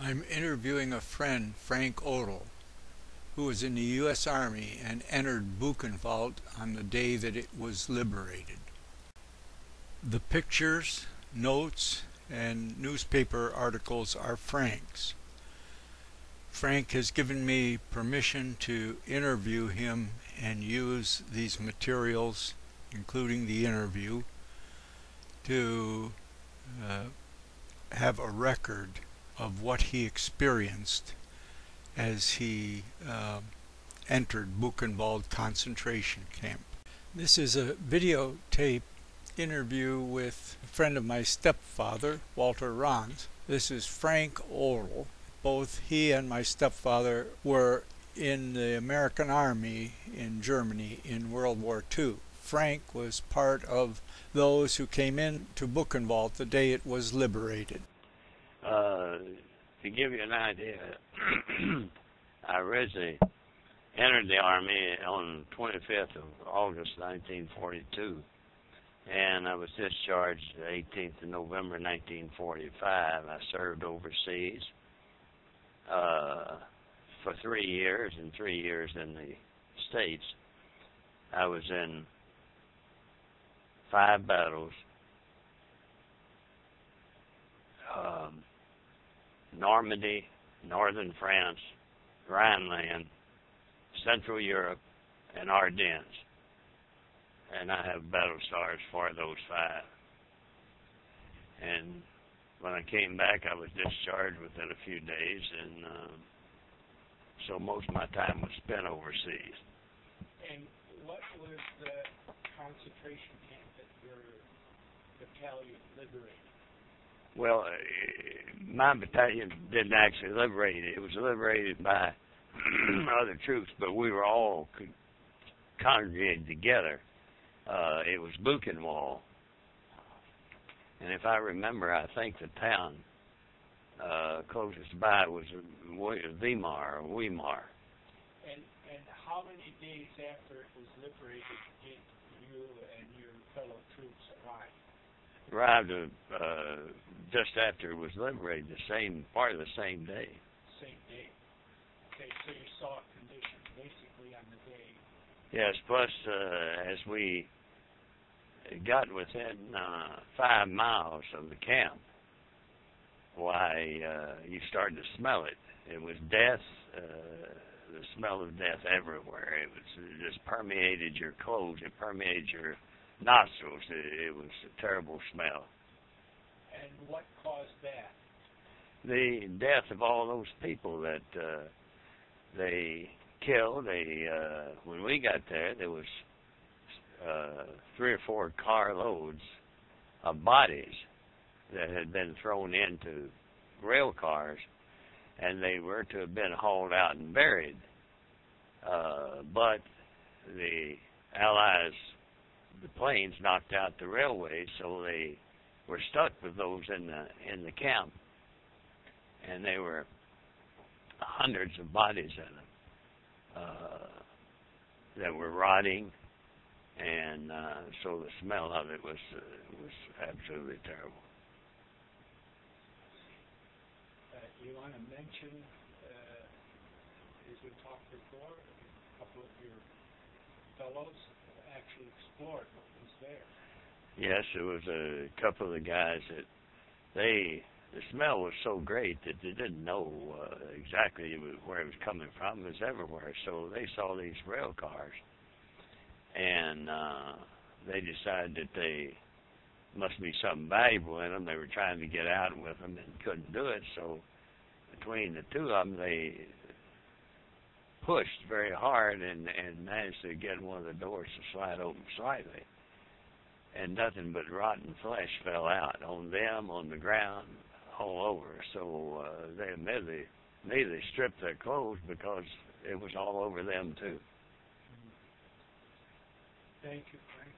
I'm interviewing a friend, Frank Odel, who was in the U.S. Army and entered Buchenwald on the day that it was liberated. The pictures, notes, and newspaper articles are Frank's. Frank has given me permission to interview him and use these materials, including the interview, to have a record of what he experienced as he entered Buchenwald Concentration Camp. This is a videotape interview with a friend of my stepfather, Walter Rons. This is Frank Odel. Both he and my stepfather were in the American Army in Germany in World War II. Frank was part of those who came in to Buchenwald the day it was liberated. To give you an idea, I originally entered the Army on the 25th of August 1942, and I was discharged the 18th of November 1945. I served overseas for 3 years, and 3 years in the States. I was in 5 battles. Normandy, northern France, Rhineland, Central Europe, and Ardennes. And I have battle stars for those 5. And when I came back, I was discharged within a few days, and so most of my time was spent overseas. And what was the concentration camp that your battalion liberated? Well, my battalion didn't actually liberate it. It was liberated by other troops, but we were all congregated together. It was Buchenwald. And if I remember, I think the town closest by was Weimar. And how many days after it was liberated did you and your fellow troops arrive? Arrived just after it was liberated, part of the same day. Same day. Okay, so you saw conditions basically on the day. Yes, plus as we got within 5 miles of the camp, why, you started to smell it. It was death, the smell of death everywhere. It just permeated your clothes. It permeated your nostrils. It was a terrible smell. And what caused that? The death of all those people that they killed. When we got there was 3 or 4 carloads of bodies that had been thrown into rail cars, and they were to have been hauled out and buried. But the Allies, the planes knocked out the railways, so they were stuck with those in the camp, and there were hundreds of bodies in them that were rotting, and so the smell of it was absolutely terrible. You want to mention, as we talked before, a couple of your fellows actually explored what was there. Yes, there was a couple of the guys that the smell was so great that they didn't know exactly where it was coming from. It was everywhere. So they saw these rail cars, and they decided that they must be something valuable in them. They were trying to get out with them and couldn't do it. So between the two of them, they pushed very hard and managed to get one of the doors to slide open slightly. And nothing but rotten flesh fell out on them, on the ground, all over. So they immediately stripped their clothes because it was all over them too. Thank you, Frank.